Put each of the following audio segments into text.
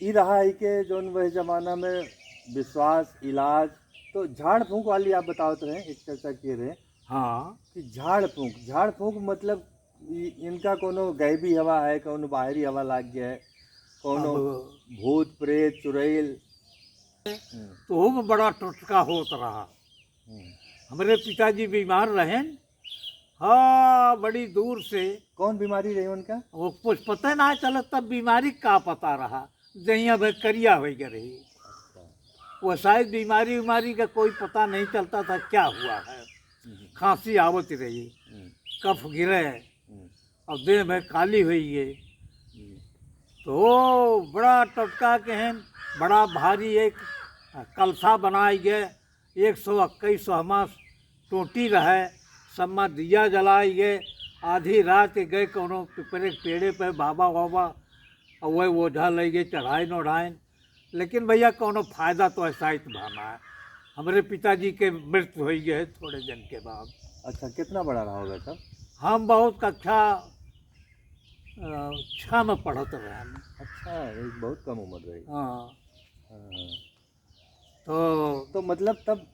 ई रहा है कि जोन वह जमाना में विश्वास इलाज तो झाड़ फूंक वाली आप बतावत रहे, एक चर्चा किए रहे हाँ। कि झाड़ फूंक मतलब इनका कोनो गैबी हवा है, कोनो बाहरी हवा लाग गया है, कोनो अब भूत प्रेत चुड़ैल। हम्म, तो में बड़ा टोटका होत रहा। हम्म। हमारे पिताजी बीमार रहे। हाँ, बड़ी दूर से। कौन बीमारी रही उनका? वो कुछ पता ना चला, तब बीमारी का पता रहा। जहिया भाई करिया हो गया रही। अच्छा। वो शायद बीमारी उमारी का कोई पता नहीं चलता था क्या हुआ है। खांसी आवत रही, हम्म, कफ गिरे, हम्म, और देह में काली हुई है। हम्म, तो बड़ा टटका के हैं, बड़ा भारी एक कलसा बनाई गए। 121 हमास टोटी रहे, सम्मा दिया जलाई गए। आधी रात के गए कोनो पिपरे के पेड़े पे बाबा बाबा, और वह ओझा ले गए चढ़ाए नोढ़ाए। लेकिन भैया कोनो फायदा तो ऐसा ही भाना है। हमारे पिताजी के मृत्यु हो गए थोड़े दिन के बाद। अच्छा, कितना बड़ा रहा होगा तब? हम बहुत कक्षा 6 में पढ़त रहे हम। अच्छा, एक बहुत कम उम्र रही। हाँ। हाँ। तो तो मतलब तब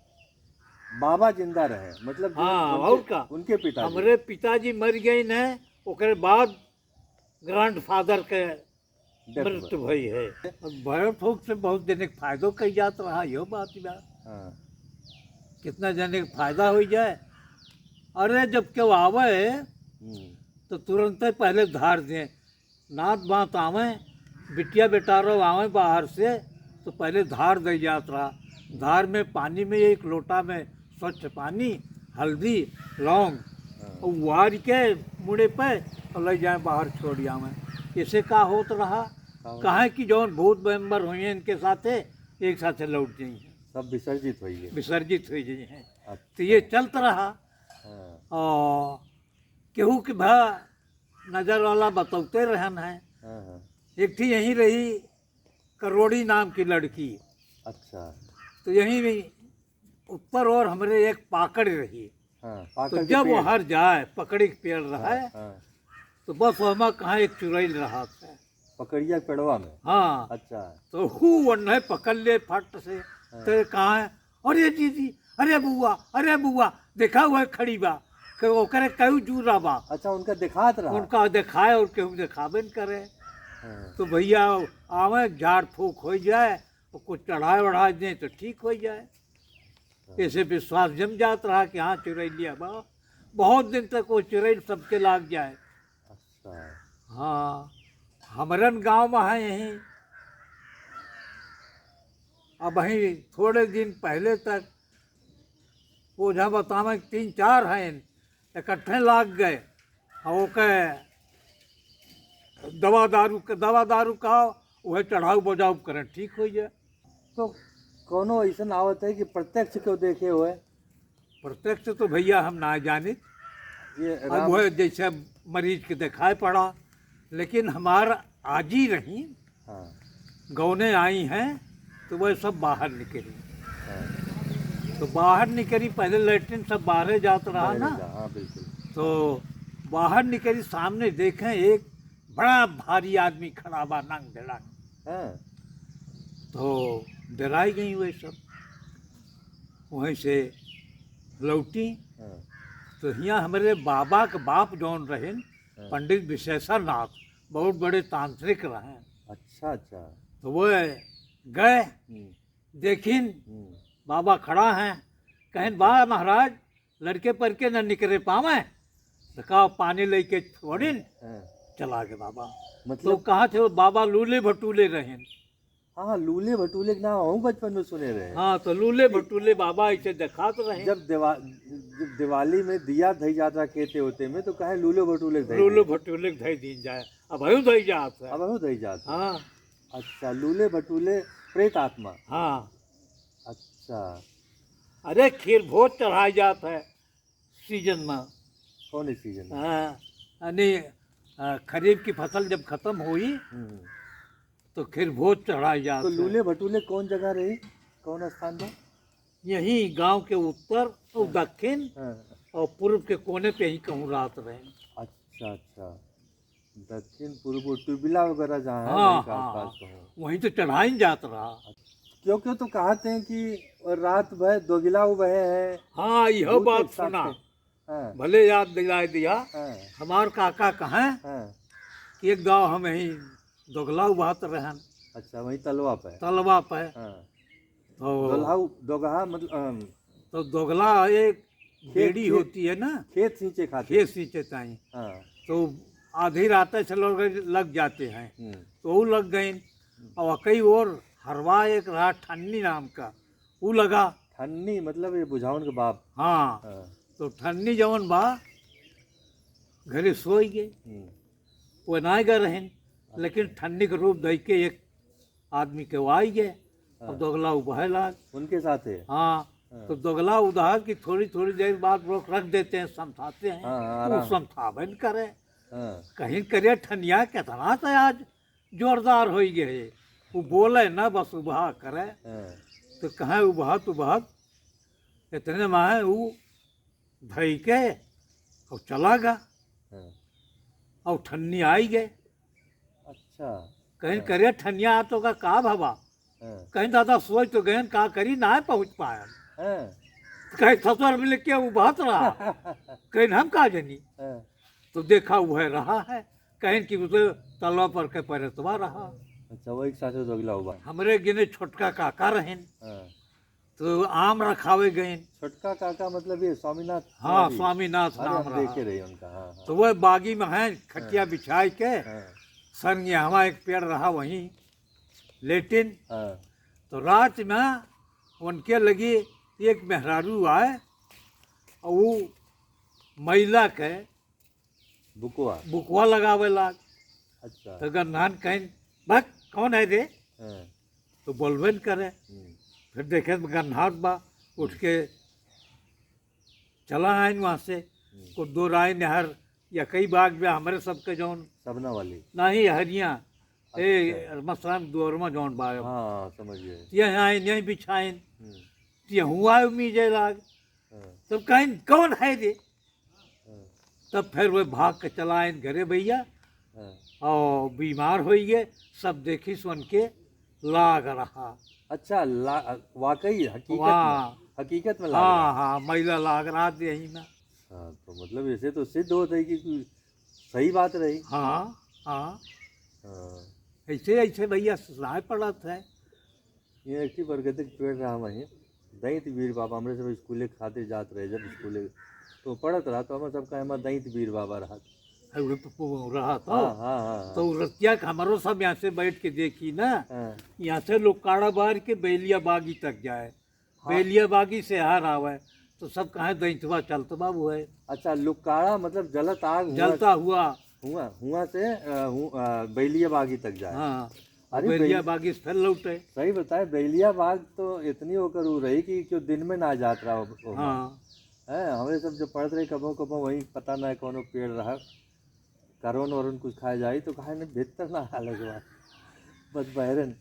बाबा जिंदा रहे, मतलब जो हाँ, और उनके का उनके पिताजी। हमारे पिताजी मर गए न, ओकरे बाद ग्रैंडफादर के डेथ मृत्यु भई है। भयो ठोक से बहुत जने के फायदो कही जात रहा, यो बात बा। हाँ। कितना जने के फायदा हो जाए। अरे जब क्यों आवे हम्म, तो तुरंत ही पहले धार दें। नात बात आवे, बिटिया बेटारो आवे बाहर से, तो पहले धार दे जात रहा। धार में पानी में एक लोटा में स्वच्छ पानी, हल्दी, लौंग, हाँ, और वार के मुड़े पे और ले जाए बाहर छोड़ आवे। इसे का होत रहा, कहे कि जौन भूत मेंबर हुए इनके साथे एक साथे लौट जाइए, सब विसर्जित हुई है। विसर्जित हो जाइए। अच्छा। तो ये चलत रहा। हाँ, और केहू के भा नजर वाला बतौते रहन है। हाँ, हाँ। एक थी यहीं रही, करोड़ी नाम की लड़की। अच्छा। तो यहीं भी ऊपर और हमरे एक पाकड़ रही। हाँ, तो पाकड़ के जब वो पेड़। हर जाए पकड़ी के पेड़ रहा हाँ, है, हाँ। तो बस वहाँ कहाँ एक चुड़ैल रहा था। पकड़िया के पेड़वा में। हाँ। अच्छा। तो हु वन्ने पकड़ ले फट से। तो कहाँ है? अरे दीदी, अरे बुआ, देखा हुआ है खड़ी बा, कि ओकरे कहू जूरा बा। अच्छा, उनका दिखात रहा। उनका दिखाए और केहू दिखावे न करे। हाँ, तो भैया आवे, झाड़ फूक हो जाए और कुछ चढ़ाए बढ़ा दें तो ठीक हो जाए। ऐसे विश्वास जम जात रहा कि हाँ चुरैलिया बा। बहुत दिन तक वो चुरैल सबके लाग जाए। अच्छा। हाँ, हमरन गांव में है यहीं। अब वहीं थोड़े दिन पहले तक ओझा बतावे 3-4 हैं, इकट्ठे लाग गए। और ओके दवा दारू का वह चढ़ाऊ बजाऊ करें ठीक हो जाए। तो कोनो ऐसा आवत है कि प्रत्यक्ष क्यों देखे हुए? प्रत्यक्ष तो भैया हम ना जाने। ये अब राम। वह जैसे मरीज के दिखाई पड़ा, लेकिन हमारा आज ही रही हाँ, गौने आई हैं, तो वह सब बाहर निकली। हाँ। तो बाहर निकली, पहले लैट्रिन सब बाहर जात रहा ना। हाँ, बिल्कुल। तो बाहर निकली, सामने देखें एक बड़ा भारी आदमी खड़ा बा नंग धड़ंग। हाँ। तो डराई गई वही सब, वहीं से लौटी। हाँ, तो यहाँ हमारे बाबा के बाप जौन रहे हाँ। पंडित विशेषर नाथ, बहुत बड़े तांत्रिक रहे। अच्छा, अच्छा। तो वो गए, हम्म, देखिन हम्म। बाबा खड़ा हैं, कहें बा महाराज लड़के पर के न निकले पावे। तो कहा पानी लेके छोड़िन, हाँ। चला गए बाबा। तो मतलब कहाँ थे वो बाबा? लूले भटूले रहे। हाँ, लूले भटूले के नाम हम बचपन में सुने रहे। हाँ, तो लूले भटूले बाबा ऐसे देखा तो रहे। जब दिवाली में दिया धई जाता खेते होते में, तो कहे लूले भटूले धई लूले दे। भटूले धई दीन जाए, अब अयो धई जात है। अब हो धई जाता। हाँ। अच्छा, लूले भटूले प्रेत आत्मा। हाँ। अच्छा। अरे खीर भोज चढ़ाई जात है सीजन में। कौन इस सीजन में? हाँ, यानी खरीफ की फसल जब खत्म हुई हम्म। तो खीर भोज चढ़ाई जात तो है। लूले भटूले कौन जगह रही, कौन स्थान था? यही गांव के उत्तर और दक्षिण हाँ। और पूर्व के कोने पे ही कहूँ रात रहे। अच्छा, अच्छा। दक्षिण पूर्व ट्यूबिला वगैरह जहाँ है हाँ वहीं के हाँ आसपास हाँ। कहूँ। वहीं तो चढ़ाई जात रहा। क्यों क्यों तो कहते हैं कि रात भर दोगिला बहे है। हाँ यह भूत बात एक साथ सुना, थे। हाँ भले याद दिला दिया। हाँ हमार काका कहें हाँ। कि एक गाँव हम यहीं दोगला बहात रहन अच्छा वही तलवा पे। तलवा पे। हाँ तो दोल्हाऊ दोगहा मतलब तो दोगला एक बेड़ी खेत- होती है ना, खेत सींचे खाते। खेत सींचे ताई, हाँ तो आधी रात से लोग लग जाते हैं, तो वो लग गई। और कई और हरवा एक रहा ठन्नी नाम का, वो लगा। ठन्नी मतलब ये बुझाउन के बाप। हाँ हाँ तो ठन्नी जवन बा घरे सोई गए, वो ना गए रहें, लेकिन ठन्नी के रूप दे के एक आदमी के वो आई गए और दोगला उबहे लाग। उनके साथ है। हाँ तो दोगला उधार की थोड़ी थोड़ी देर बाद लोग रख देते हैं, समझाते हैं। हाँ, वो आराम। समझावन करे, हाँ कहीं करे ठनिया कितना तो आज जोरदार हो गए। वो बोले ना बस उबहा करे, हाँ तो कहें उबहत उबहत इतने माहे वो धई के और चला गया हाँ। और ठन्नी आई गए। अच्छा। कहीं करे ठनिया तो का भवा, हाँ कहीं दादा सोच तो गए का करी ना पहुंच पाया, हाँ कहीं ससुर मिल के उबहत रहा, कहीं हम का जनी। हाँ। तो देखा वह रहा है, कहीं कि उसे तलवा पर के परतवा रहा। अच्छा वो एक साथ दोगला हुआ। हमरे गिने छोटका काका रहें, हाँ तो आम रखावे गए। छोटका काका मतलब ये स्वामीनाथ। हाँ जी। स्वामीनाथ अरे नाम हम रहा। देखे रहे उनका। हाँ हाँ तो वह बागी में है, खटिया बिछाई के हाँ संग हवा एक पेड़ रहा वहीं लेटिन। हाँ। तो रात में उनके लगी एक मेहरारू आए और वो महिला के बुकुआ। बुकवा लगावे लाग। अच्छा। तो गन्धान कहीं बक कौन है रे, हाँ तो बोलबे न करे। फिर देखे तो गन्हात बा, उठ के चला आइन वहाँ से। को दो राय नहर या कई बाग में हमारे सबके जौन सबना वाली। नहीं हरिया ए मसराम दुआर में जौन बा हाँ समझ गए। यहाँ आइन यहीं बिछाइन, हुआ उम्मीद लाग। हाँ तब कहीं कौन है रे, हाँ तब फिर वह भाग के चला आइन घरे भैया हाँ। और बीमार हो गए। सब देखी सुन के लाग रहा। अच्छा वाकई वाह। हकीकत में हाँ हाँ महिला लाग रहा थी यहीं में। हाँ तो मतलब ऐसे तो सिद्ध होता है कि सही बात रही। हाँ हाँ हाँ। ऐसे ऐसे भैया सुनाए पड़त है। ये एक प्रगति पेड़ रहा वहीं दैत वीर बाबा हमरे सब स्कूले खातिर जात रहे जब स्कूले तो पढ़त रहा तो हमें सबका हमारा दैत वीर बाबा रहा। रहा था। हाँ हाँ हाँ तो रतिया का हमारो सब यहाँ से बैठ के देखी ना, हाँ। यहाँ से लोग काड़ा बार के बेलिया बागी तक जाए, बेलिया बागी से हार आवे तो सब कहे दैतवा चलता बाबू है। अच्छा लुकाड़ा मतलब जलत आग जलता हुआ हुआ से बैलिया बागी तक जाए। हाँ अरे बेलिया बागी से फिर लौटे। सही बताए बैलिया बाग तो इतनी होकर उ रही कि क्यों दिन में ना जात रहा वो हाँ है। हमारे सब जब पढ़ते रहे कबो कबो वही पता ना कौन पेड़ रहा करोन वरोन कुछ खाए जाए तो कहा नहीं बेहतर ना हाल के बाद बस बहरन।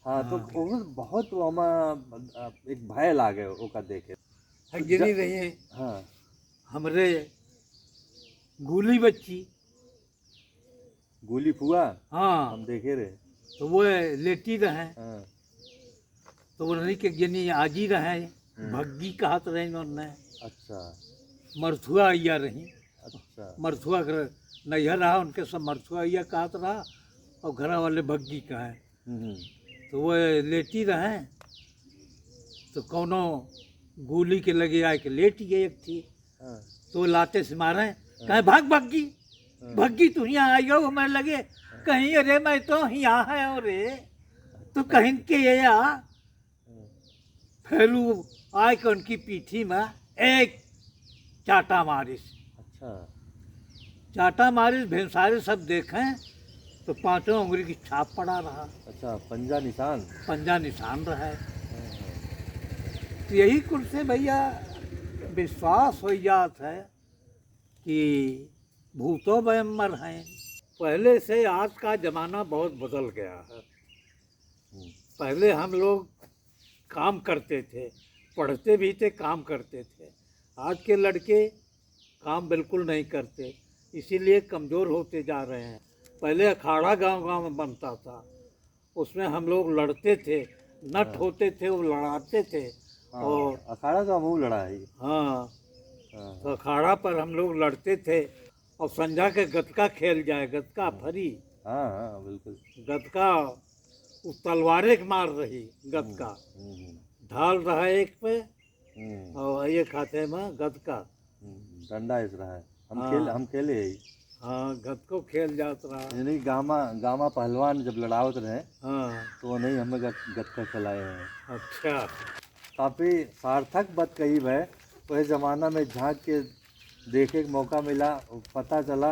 हाँ तो वो बहुत वो हमारा एक भय लागे ओका देखे। गिनी रही है हाँ हमरे गुली बच्ची। गोली फुआ हाँ हम देखे रहे। तो वो लेटी रहे, हाँ तो उन्हीं के गिनी आजी रहे, भग्गी कहत रहे उन्होंने। अच्छा मरथुआ अय्या रही, अच्छा मरथुआ नैहर रहा उनके सब मरथुआ अय्या कहत रहा और घरा वाले भग्गी कहे। तो वो लेटी रहे तो कौनो गोली के लगे आए के लेट गए एक थी। हाँ तो लाते से मारे, कहे भाग भग्गी, भग्गी तू यहाँ आई हो हमें लगे कहीं अरे मैं तो यहाँ है और तो कहीं के ये आ। फिर वो आए के उनकी पीठी में एक चाटा मारिस। अच्छा चाटा मारिस भेंसारे सब देखें तो पांचों उंगली की छाप पड़ा रहा, अच्छा पंजा निशान। पंजा निशान रहा है। तो यही कुल से भैया विश्वास हो जात है कि भूतों बयम्मर हैं। पहले से आज का ज़माना बहुत बदल गया है। पहले हम लोग काम करते थे, पढ़ते भी थे, काम करते थे। आज के लड़के काम बिल्कुल नहीं करते, इसीलिए कमज़ोर होते जा रहे हैं। पहले अखाड़ा गांव गांव में बनता था उसमें हम लोग लड़ते थे, नट होते थे वो लड़ाते थे। हाँ, और अखाड़ा तो हमहू लड़ा है। हाँ, हाँ तो अखाड़ा पर हम लोग लड़ते थे। और संजा के गतका खेल जाए, गतका फरी, हाँ हाँ बिल्कुल। गतका वो तलवारें के मार रही, गतका हम्म, ढाल रहा एक पे हम्म, और एक हाथे में गतका। डंडा इस रहा है। हाँ हम खेले यही। हाँ, गतको खेल जात रहा। यानी गामा गामा पहलवान जब लड़ावत रहे हाँ, तो वो नहीं हमें गत्ता खिलाए हैं। अच्छा। काफ़ी सार्थक बात कही है। वह ज़माना में झांक के देखे के मौका मिला, पता चला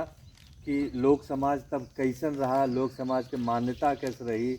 कि लोक समाज तब कैसन रहा, लोक समाज के मान्यता कैसे रही,